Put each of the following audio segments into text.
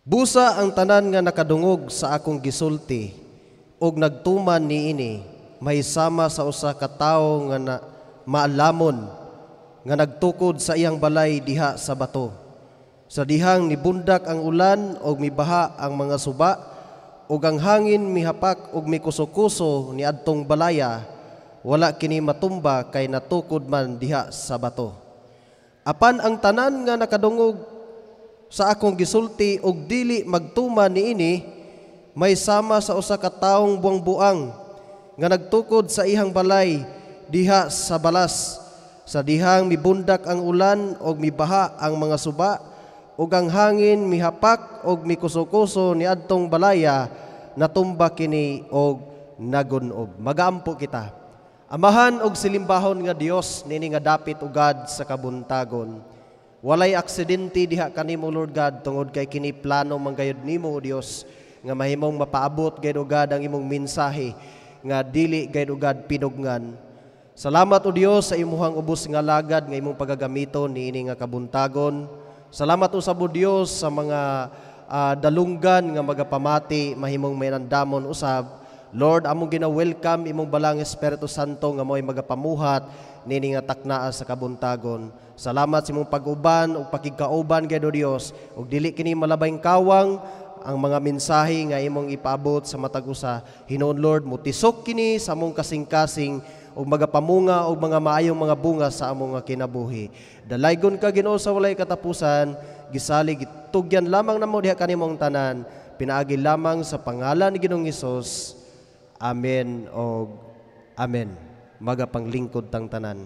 Busa ang tanan nga nakadungog sa akong gisulti ug nagtuman niini may sama sa usa ka tawo nga maalamon nga nagtukod sa iyang balay diha sa bato. Sa dihang nibundak ang ulan ug mibaha ang mga suba ug ang hangin mihapak ug mikuso-kuso niadtong balaya, wala kini matumba kay natukod man diha sa bato. Apan ang tanan nga nakadungog sa akong gisulti og dili magtuman niini may sama sa usa ka taong buang-buang nga nagtukod sa ihang balay diha sa balas. Sa dihang mibundak ang ulan og mibaha ang mga suba ug ang hangin mihapak og mikuso-kuso niadtong balaya, natumba kini og nagunob. Magaampo kita. Amahan og silimbahon nga Dios nini nga dapit ugad sa kabuntagon. Walay aksidente diha kanimo Lord God tungod kay kini plano manggayud nimo o Dios nga mahimong mapaabot gayud ugad ang imong mensahe nga dili gayud ugad pinugnan. Salamat o Dios sa imuhang ubos nga lagad nga imong pagagamiton niini nga kabuntagon. Salamat usab o Dios sa mga dalunggan nga magapamati mahimong mainandamon usab. Lord, among gina-welcome imong balang Espiritu Santo nga mo'y magapamuhat nini nga taknaa sa kabuntagon. Salamat sa imong pag-uban ug pakigkauban gayud o Dios ug dili kini malabayng kawang ang mga mensahe nga imong ipaabot sa matag usa. Hinuon Lord, mutisok kini sa among kasing-kasing ug magapamunga og mga maayong mga bunga sa among kinabuhi. Dalaygon ka Ginoo sa walay katapusan, gisalig gitugyan lamang namo diha kanimong tanan, pinaagi lamang sa pangalan ni Ginoong Hesus. Amen o amen. Magapanglingkod tang tanan.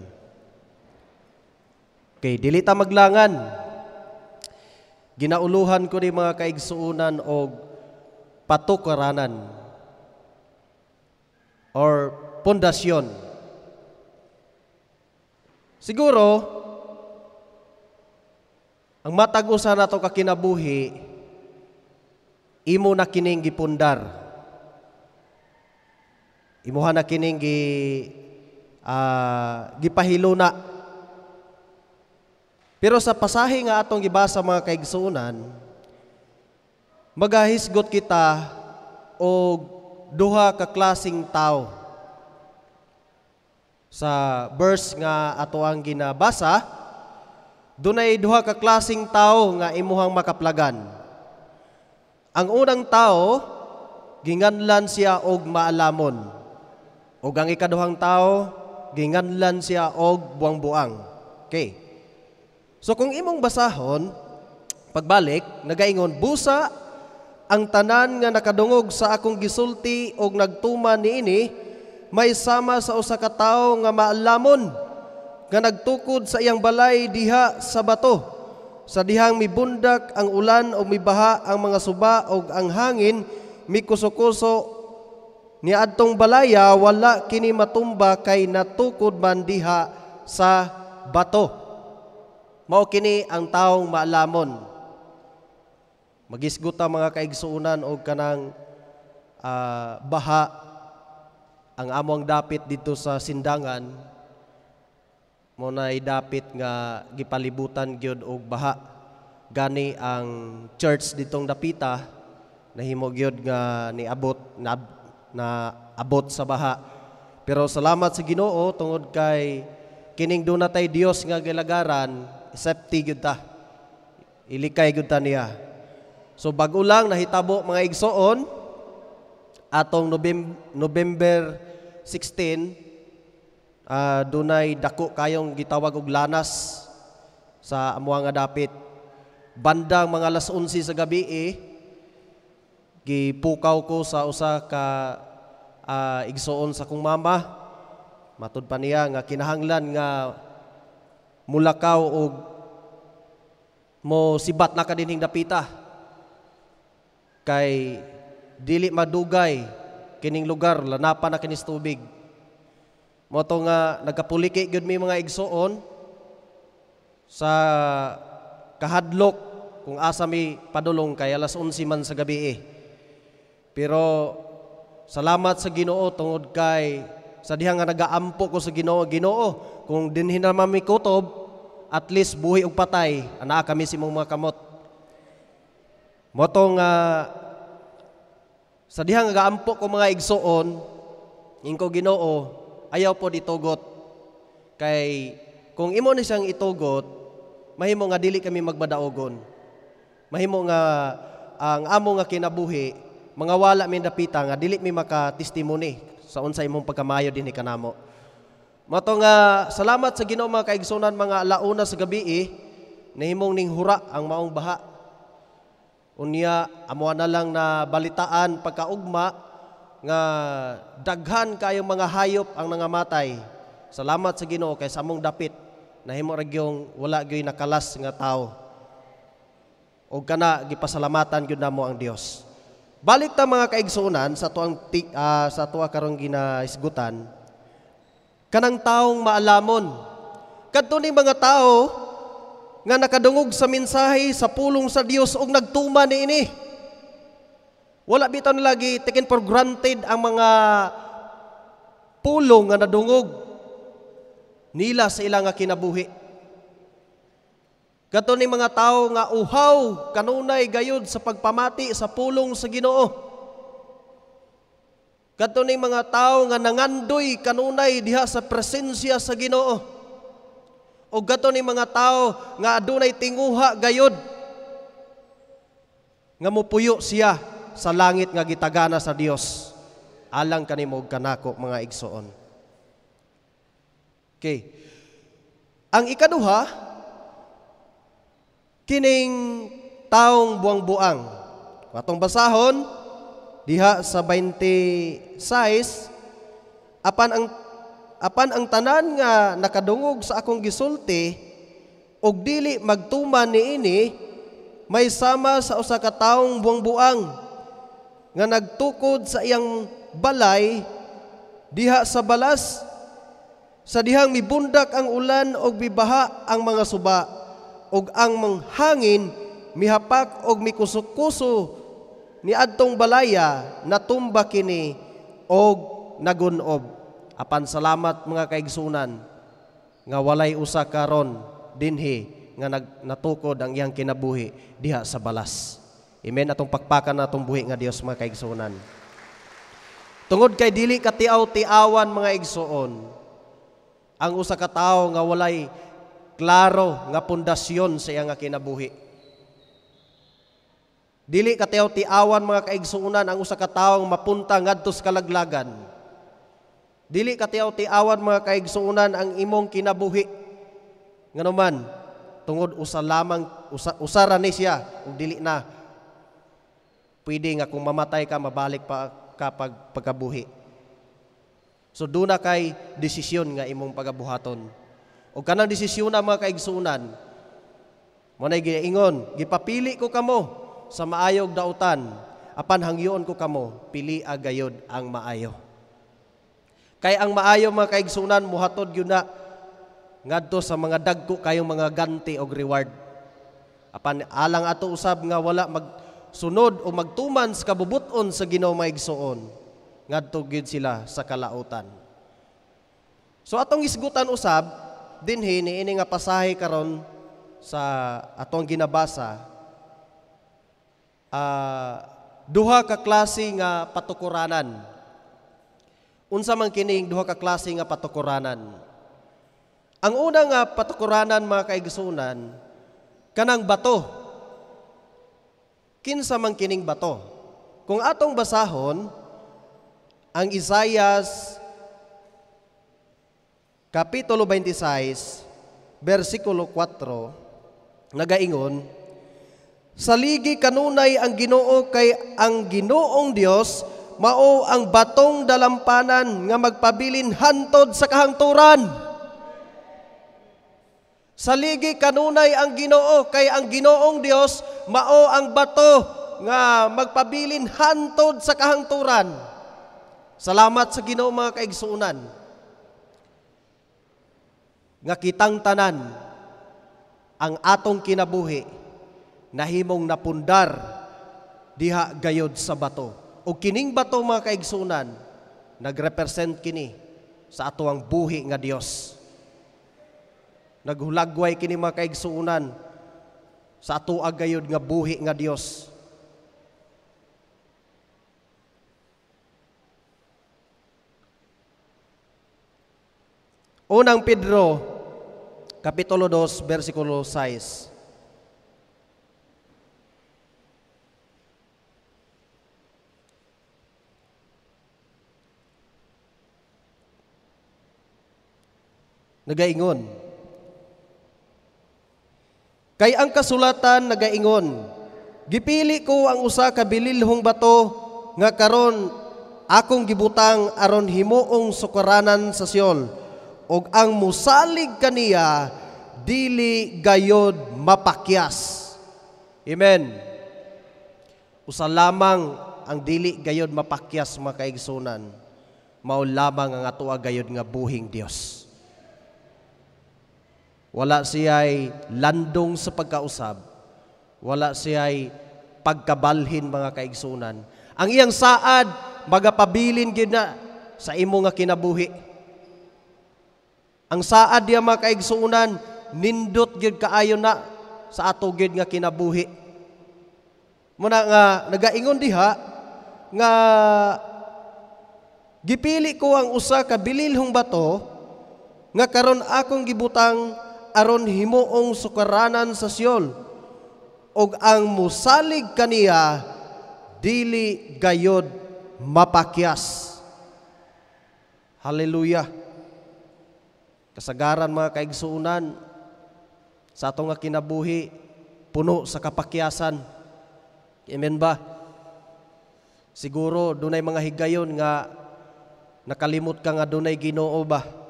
Okay, dili ta maglangan. Ginauluhan ko ni mga kaigsuunan og patukaranan or pundasyon. Siguro ang matag usa nato ka kinabuhi imo na kining gipundar. Imuha na kining gipahiluna. Pero sa pasahe nga atong gibasa mga kaigsuunan, magahisgot kita og duha ka klaseng tao. Sa verse nga ato ang ginabasa, dunay duha ka klaseng tao nga imuhang makaplagan. Ang unang tao, ginganlan siya og maalamon. Ug ang ikaduhang tao, ginganlan siya og buang-buang. Okay. So kung imong basahon, pagbalik, nagaingon, busa ang tanan nga nakadungog sa akong gisulti og nagtuman niini, may sama sa usa ka tawo nga maalamon, nga nagtukod sa iyang balay diha sa bato. Sa dihang mibundak ang ulan o mibaha ang mga suba og ang hangin, mikuso-kuso niadtong balaya, wala kini matumba kay natukod man diha sa bato. Mao kini ang taong maalamon. Magisguta mga kaigsuunan og kanang baha ang among dapit dito sa Sindangan. Mo nay dapit nga gipalibutan gyud og baha. Gani ang church ditong dapita nahimo gyud nga niabot na abot sa baha. Pero salamat sa Ginoo tungod kay kining dunatay Dios nga gilagaran, safety gyud ta. Ilikay gyud ta niya. So bag-o lang nahitabo mga igsoon atong November 16 dunay dako kayong gitawag og lanas sa amuha nga dapit. Bandang mga alas 11 sa gabi gipukaw ko sa usa ka igsoon sa kong mama. Matud pa niya nga kinahanglan nga mulakaw og mo sibat na kadining dapita kay dili madugay kining lugar, lanapan na kinis tubig. Mo to nga nagkapuliki gyud mi mga igsoon sa kahadlok kung asa mi padulong kay alas 11 man sa gabi Pero salamat sa Ginoo tungod kay sa diha nga nagaampo ko sa Ginoo, kung dinhin na mami kutob, at least buhi og patay, ana kami si mong mga kamot. Moto nga sa dihang gaampo ko mga igsoon, ingko Ginoo, ayaw po ditugot. Kay kung imo ni siyang itugot, mahimo nga dili kami magbadaogon. Mahimo nga ang amo nga kinabuhi, mga wala mi dapita nga dili mi maka-testimony sa unsa imong pagkamayo dinhi kanamo. Moto nga salamat sa Ginoo mga kaigsunan, mga alauna sa gabi nahimong ning hura ang maong baha. Unya amo na lang na balitaan pagkaugma nga daghan kayong mga hayop ang nangamatay. Salamat sa Ginoo kay sa among dapit nahimo ra gyung wala gyud nakalas nga tao. O kana gipasalamatan gyud namo ang Dios. Balik ta mga kaigsunan sa tuwa karong ginaisgutan. Kanang taong maalamon. Kadto ning mga tao nga nakadungog sa mensahe sa pulong sa Dios ug nagtuma niini. Wala bitaw nila taken for granted ang mga pulong nga nadungog nila sa ilang nga kinabuhi. Kadto ning mga tao nga uhaw kanunay gayud sa pagpamati sa pulong sa Ginoo. Kadto ning mga tao nga nangandoy kanunay diha sa presensya sa Ginoo. O gato ni mga tao nga adunay tinguha gayod nga mupuyo siya sa langit nga gitagana sa Dios alang kanimo kanako mga igsoon. Okay. Ang ikaduha kining taong buang-buang. Atong basahon diha sa 26 apan ang tanan nga nakadungog sa akong gisulti og dili magtuman niini may sama sa usa ka taong buang-buang nga nagtukod sa iyang balay diha sa balas sa dihang mibundak ang ulan og mibaha ang mga suba og ang hangin mihapak og mikusok-kuso ni adtong balaya natumba kini og nagunob. Apan salamat mga kaigsunan nga walay usa karon dinhi nga natukod ang iyang kinabuhi diha sa balas. Amen. Atong pakpakan natong buhi nga Dios mga kaigsunan. Tungod kay dili katiaw-tiawan mga igsuon ang usa ka tawo nga walay klaro nga pundasyon sa iyang nga kinabuhi. Dili katiaw-tiawan mga kaigsunan ang usa ka tawo mapunta ngadto sa kalaglagan. Dili katiaw-tiawan mga kaigsuunan ang imong kinabuhi. Nganuman, tungod usara ni siya, ug dili na. Pwede nga kung mamatay ka, mabalik pa ka pagkabuhi. So doon na kay desisyon nga imong pagabuhaton. O kanang desisyon na mga kaigsuunan, manay giingon, gipapili ko kamo sa maayog dautan, apan hangyoon ko kamo, pili agayod ang maayo. Kay ang maayo mga kaigsunan muhatod gyud na ngadto sa mga dagko kayong mga ganti og reward. Apan alang ato usab nga wala magsunod o magtuman sa kabubuton sa Ginoo maigsuon. Ngadto gyud sila sa kalautan. So atong isgutan usab dinhi niini nga pasahe karon sa atong ginabasa. Duha ka klase nga patukuranan. Unsa man kining duha ka klase nga patukuranan. Ang una nga patukuranan mga kaigsunan kanang bato. Kinsa man kining bato? Kung atong basahon ang Isaias kapitulo 26 bersikulo 4 nagaingon, saligi kanunay ang Ginoo kay ang Ginoong Dios mao ang batong dalampanan nga magpabilin hantod sa kahangturan. Saligi kanunay ang Ginoo kay ang Ginoong Dios mao ang bato nga magpabilin hantod sa kahangturan. Salamat sa Ginoo mga kaigsuunan. Nga kitang tanan ang atong kinabuhi nahimong napundar diha gayod sa bato. O kining bato mga kaigsunan, nagrepresent kini sa atuang buhi nga Dios. Naghulagway kini mga kaigsuunan sa ato agayod nga buhi nga Dios. Unang Pedro, Kapitulo 2, versikulo 6. Nagaingon, kay ang kasulatan nagaingon, gipili ko ang usa ka bililhong bato nga karon akong gibutang aron himuong sukaranan sa Siol, ug ang musalig kaniya dili gayod mapakyas. Amen. Usa lamang ang dili gayod mapakyas, mga kaigsunan, mao lamang ang atoa gayod nga buhing Dios. Wala siya'y landong sa pagkausab. Wala siya'y pagkabalhin, mga kaigsunan. Ang iyang saad, magapabilin gid na sa imo nga kinabuhi. Ang saad diya, mga kaigsunan, nindot gid kaayo na sa ato gid nga kinabuhi. Muna nga nagaingon diha nga gipili ko ang usa ka bililhong bato nga karon akong gibutang aron himuong sukaranan sa Siol, ug ang musalig kaniya dili gayod mapakyas. Hallelujah. Kasagaran, mga kaigsuunan, sa atong nga kinabuhi puno sa kapakyasan. Amen ba? Siguro dunay mga higayon nga nakalimot ka nga dunay Ginoo ba?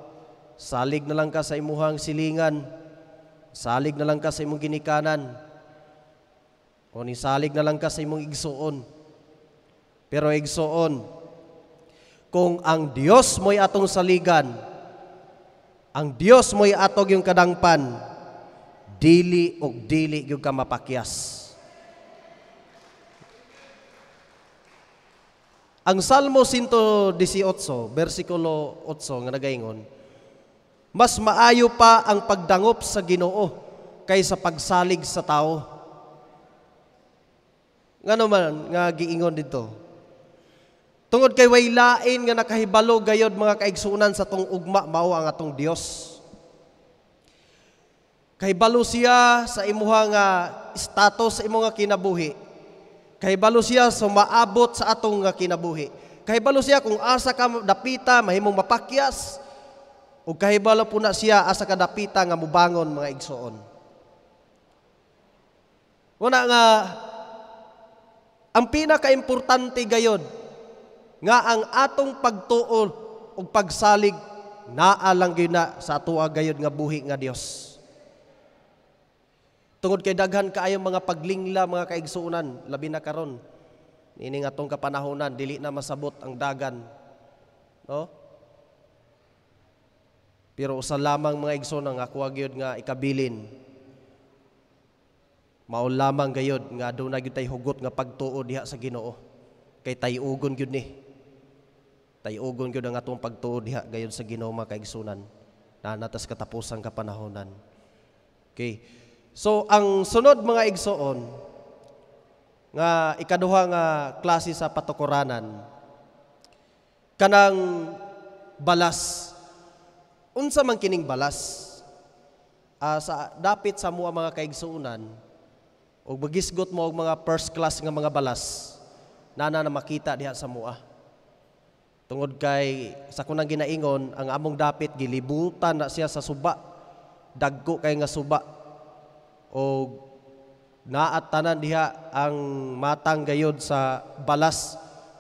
Salig na lang ka sa imuhang silingan, salig na lang ka sa imong ginikanan, o ni salig na lang ka sa imong igsuon. Pero igsuon, kung ang Dios mo'y atong saligan, ang Dios mo'y atog yung kadangpan, dili og dili yung ka mapakyas. Ang Salmo 118, versikulo 8 nga nagaingon, mas maayo pa ang pagdangop sa Ginoo kaysa pagsalig sa tao. Ngano man nga giingon dito? Tungod kay way lain nga nakahibalo gayod, mga kaigsunan, sa tong ugma mao ang atong Dios. Kahibalo siya sa imuha nga status sa imo nga kinabuhi. Kahibalo siya sa maabot sa atong nga kinabuhi. Kahibalo siya kung asa ka dapita mahimong mapakyas, ug kahibalo po na siya asa kadapita nga mubangon, mga igsoon. Una nga, ang pinaka-importante gayod nga ang atong pagtuo ug pagsalig naalang gyud na sa atoa gayod nga buhi nga Dios. Tungod kay daghan kaayo mga paglingla, mga kaigsuonan, labi na karon ining atong kapanahonan, dili na masabot ang dagan, no? Pero usa lamang, mga igsoon, nga kuha gyud nga ikabilin. Mao lamang gayud nga aduna gyud tay hugot nga pagtuo diha sa Ginoo. Kay tayugon gyud ni. Tayugon gyud ang atong pagtuo diha gayud sa Ginoo, mga kaigsunan. Na natas katapusang kapanahonan. Okay. So ang sunod, mga igsoon, nga ikaduha nga klase sa patukuranan, kanang balas. Unsa man kining balas? Sa dapit sa mua, mga kaigsuunan, ug magisgot mo og mga first class nga mga balas nana na makita diha sa mua. Tungod kay sa kunang ginaingon, ang among dapit gilibutan na siya sa suba, dagko kay nga suba, o naat tanan diha ang matang gayod sa balas.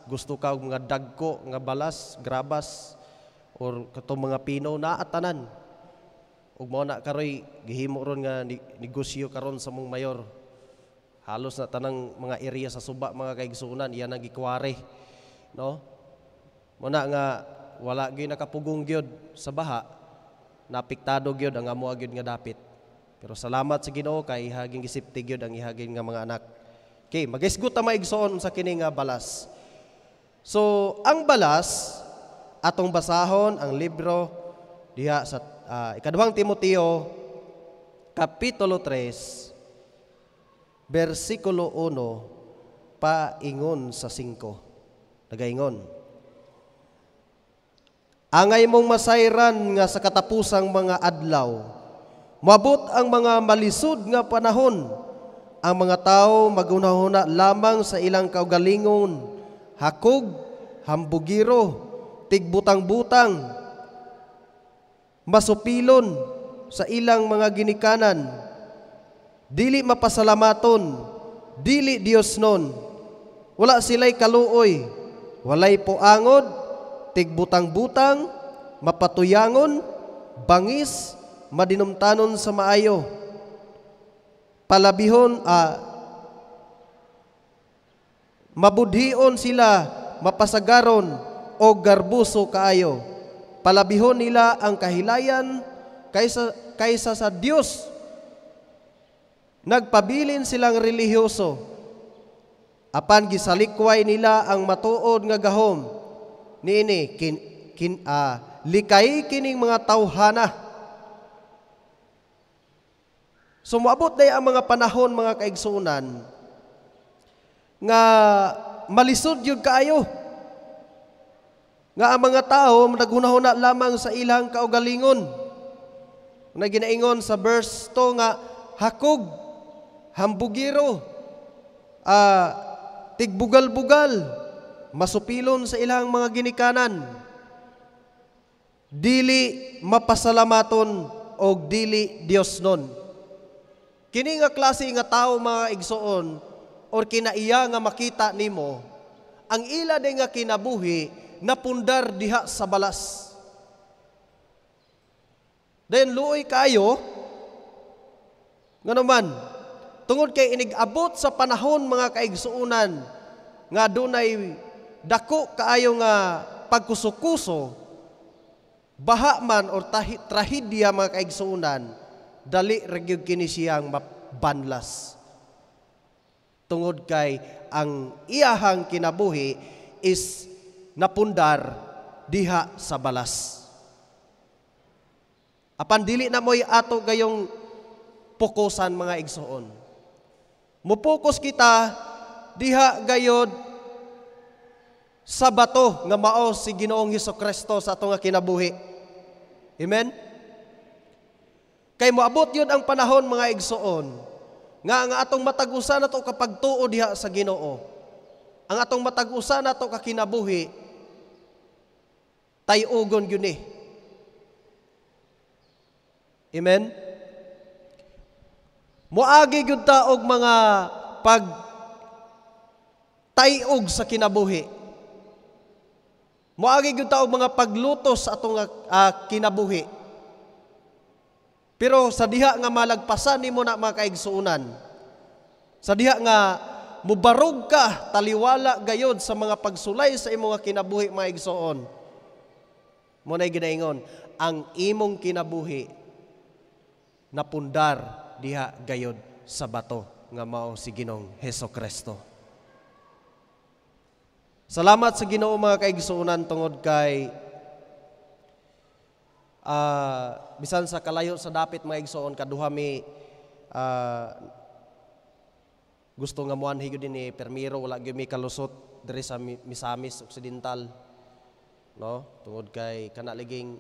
Gusto ka og mga dagko nga balas, grabas, or katong mga pino, naat tanan. Ug mao na karoy gihimo ron nga negosyo karon sa mong mayor. Halos na tanang mga area sa suba, mga kaigsuunan, iyan ang gikware, no? Muna nga wala gyud nakapugong gyud sa baha, napiktado gyud ang amo gyud nga dapit. Pero salamat sa Ginoo kay haging gisipti gyud ang ihagin nga mga anak. Okay, magisgot ta maigsoon sa kini nga balas. So, ang balas atong basahon ang libro diha sa ikaduhang Timoteo Kapitulo 3 versikulo 1 paingon sa 5. Nagaingon, Angay mong masayran nga sa katapusang mga adlaw. Moabot ang mga malisud nga panahon. Ang mga tao magunahuna lamang sa ilang kaugalingon, hakog, hambugiro, tigbutang-butang, masupilon sa ilang mga ginikanan, dili mapasalamaton, dili Dios non, wala sila'y kaluoy, walay poangod, tigbutang-butang, mapatuyangon, bangis, madinumtanon sa maayo, palabihon, mabudhion sila, mapasagaron, o garbuso kaayo. Palabihon nila ang kahilayan kaysa sa Dios. Nagpabilin silang relihiyoso. Apan gisalikway nila ang matuod nga gahom. Niini likay kining mga tawhana. Sumuabot na ang mga panahon, mga kaigsunan, nga malisod yun kaayo. Nga ang mga tao naghunahuna lamang sa ilang kaugalingon. Na ginaingon sa verse 2 nga, hakog, hambugiro, tigbugal-bugal, masupilon sa ilang mga ginikanan, dili mapasalamaton o dili Dios non. Kini nga klase nga tao, mga igsoon, or kinaiya nga makita nimo, ang ila day nga kinabuhi napundar diha sa balas. Then luoy kayo, nga naman, tungod kay inigabot sa panahon, mga kaigsuunan, nga dunay dako kaayo nga pagkusukuso, baha man or trahedya, mga kaigsuunan, dali ragyog kini siyang mabanlas. Tungod kay ang iyahang kinabuhi is napundar diha sa balas. Apan dili na mo'y ato gayong pukusan, mga igsoon. Mupokus kita diha gayod sa bato nga mao si Ginoong Hesukristo sa ato nga kinabuhi. Amen? Kay moabot yun ang panahon, mga igsoon, nga ang atong matag-usa nato kapag tuo diha sa Ginoo, ang atong matag-usa nato kakinabuhi, tay-ugon yun eh. Amen? Moagi yun ta og mga pag tay-ug sa kinabuhi. Moagi yun ta og mga paglutos sa atong kinabuhi. Pero sa diha nga malagpasan nimo na, mga kaigsuunan, sa diha nga mubarog ka, taliwala gayod sa mga pagsulay sa imong kinabuhi, mga igsuon, mo na'y ginaingon, ang imong kinabuhi napundar diha gayod sa bato nga mao si Ginoong Hesukristo. Salamat sa Ginoo, mga kaigsuunan, tungod kay bisan sa kalayo sa dapit, mga igsoon, kaduha mi gusto nga muanhi gyud ni permiro, wala gyud mi kalusot diri sa Misamis Occidental, no? Tungod kay kana liging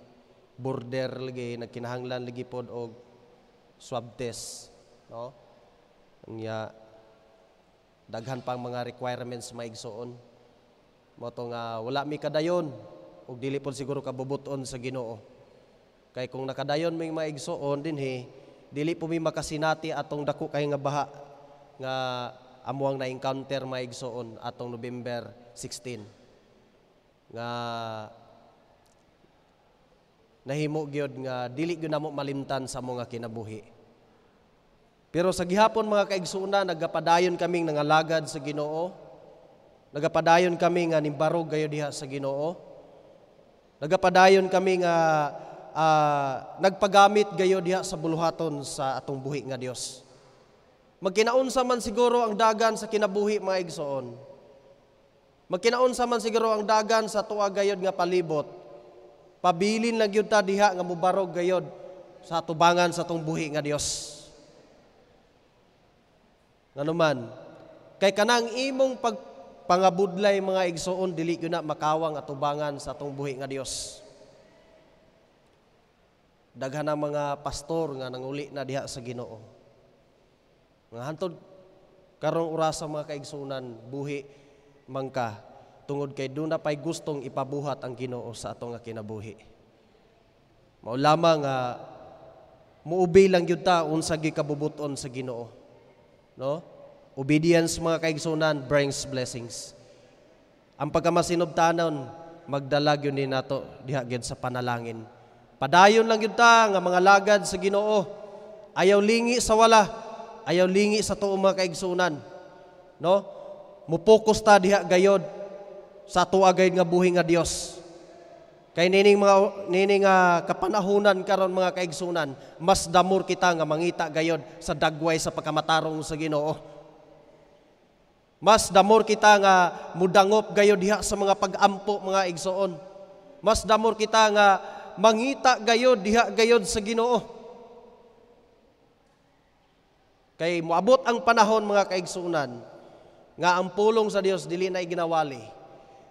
border lagi, nagkinahanglan lagi pod og swab test, no? Nya daghan pang mga requirements, mga igsoon, mo to nga wala mi kadayon ug dili pod siguro kabubuton sa Ginoo. Kay kung nakadayon mo yung mga igsoon dinhi, dili po mi makasinati atong dako kay nga baha nga amuang na-encounter, mga igsoon, atong November 16. Nga nahimo gyud nga dili gyud namo malimtan sa mga kinabuhi. Pero sa gihapon, mga kaigsuuna, nagapadayon kaming nangalagad sa Ginoo. Nagapadayon kami nga nimbarog gayo diha sa Ginoo. Nagapadayon kami nga nagpagamit gayo diha sa buluhaton sa atong buhi nga Dios. Magkinaunsa man siguro ang dagan sa kinabuhi, mga igsoon. Magkinaunsa man siguro ang dagan sa tuwa gayod nga palibot. Pabilin lang yun ta diha nga mubarog gayod sa atubangan sa atong buhi nga Dios. Nganuman, kay kanang imong pangabudlay, mga igsoon, dili yun na makawang atubangan sa atong buhi nga Dios. Daghan ang mga pastor nga nanguli na diha sa Ginoo. Nga hantod karong orasa mga kaigsunan, buhi mangka tungod kay doon na pa'y gustong ipabuhat ang Ginoo sa ato nga kinabuhi. Mao lamang nga muubay lang yun ta unsa gikabubuton sa Ginoo. No? Obedience mga kaigsunan brings blessings. Ang pagkamasinubtanon magdalag yun din nato diha gyud sa panalangin. Padayon lang yun ta nga mga lagad sa Ginoo. Ayaw lingi sa wala, ayaw lingi sa tuong mga kaigsunan. No? Mupokus ta diha gayod sa tuwa gayud nga buhi nga Dios. Kay nining kapanahunan karon mga kaigsunan, mas damor kita nga mangita gayod sa dagway sa pagkamatarong sa Ginoo. Mas damor kita nga mudangop gayod diha sa mga pag-ampo mga igsoon. Mas damor kita nga mangita gayod diha gayod sa Ginoo. Kay moabot ang panahon mga kaigsunan nga ang pulong sa Dios dili na ginawali.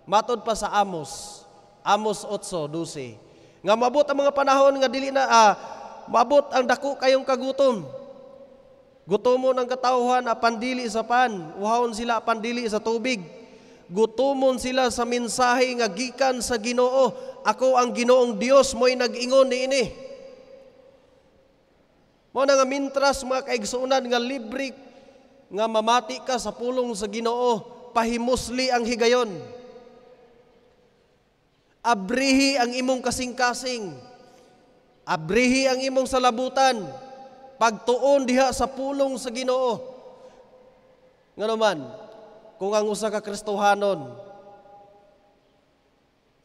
Matod pa sa Amos 8:12 nga maabot ang mga panahon nga dili na maabot ang dako kayong kagutom. Gutomon ang katawhan apan dili sa pan, uhawon sila apan dili sa tubig. Gutomon sila sa mensahe nga gikan sa Ginoo. Ako ang Ginoong Dios mo'y nag-ingon niini. Mo na nga mintras mga kaigsunan nga libre nga mamati ka sa pulong sa Ginoo, pahimusli ang higayon. Abrihi ang imong kasing-kasing. Abrihi ang imong salabutan. Pagtuon diha sa pulong sa Ginoo. Nga naman, kung ang usa ka Kristohanon,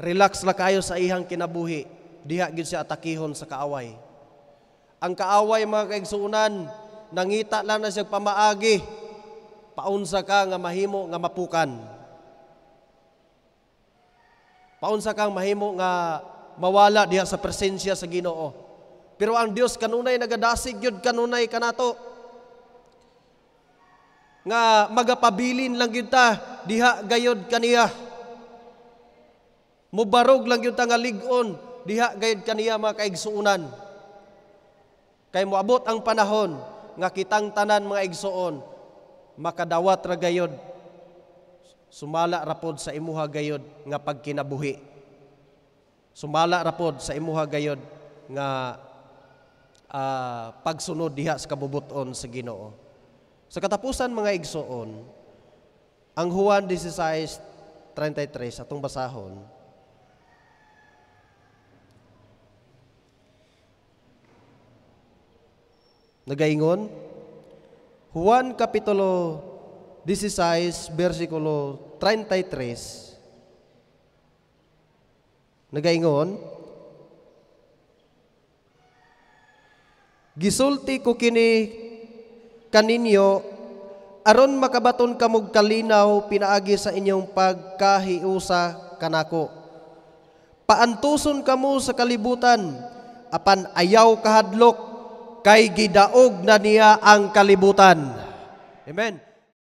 relax la kayo sa ihang kinabuhi, diha gyud siya atakihon sa kaaway. Ang kaaway mga kaigsunan, nangita lang na siya pamaagi, paunsa ka nga mahimo nga mapukan. Paunsa kang mahimo nga mawala diha sa presensya sa Ginoo. Pero ang Dios kanunay nagadasig yun kanunay kanato. Nga magapabilin lang yun ta diha gayod kaniya. Mubarog lang yun ta nga ligon diha gayod kaniya mga kaigsuunan. Kay moabot ang panahon nga kitang tanan mga igsuon makadawat ra gayod. Sumala rapod sa imuha gayod nga pagkinabuhi. Sumala rapod sa imuha gayod nga pagsunod diha sa kabubuton sa Ginoo. Sa katapusan mga igsoon, ang Juan 16:33 atong basahon. Nagaingon, Juan kapitulo 16 versikulo 33. Nagaingon, gisulti ko kini kaninyo aron makabaton kamog kalinaw pinaagi sa inyong pagkahiusa kanako. Paantuson kamo sa kalibutan apan ayaw kahadlok kay gidaog na niya ang kalibutan. Amen.